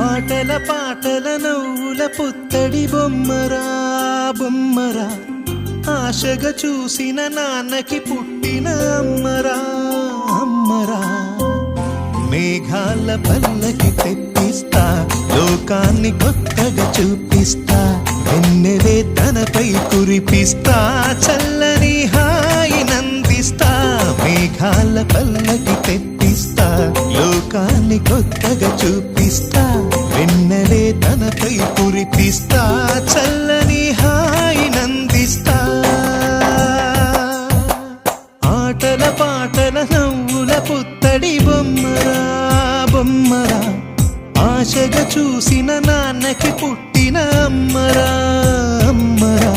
ఆటల పాటల నవ్వుల పుత్తడి బొమ్మరా బొమ్మరా, ఆశగా చూసిన నాన్నకి పుట్టిన అమ్మరా అమ్మరా. మేఘాల పల్లకి తెప్పిస్తా, లోకాన్ని కొత్తగా చూపిస్తా, వెన్నెలే తనపై కురిపిస్తా, చల్లని హాయి నందిస్తా. మేఘాల పల్లకి తెప్పిస్తా, లోకాన్ని కొత్తగా చూపిస్తా, వెన్నెలే తనపై కురిపిస్తా, చల్లని హాయి నందిస్తా. ఆటల పాటల నవ్వుల పుత్తడి బొమ్మరా బొమ్మరా, ఆశగా చూసిన నాన్నకి పుట్టిన అమ్మరా అమ్మరా.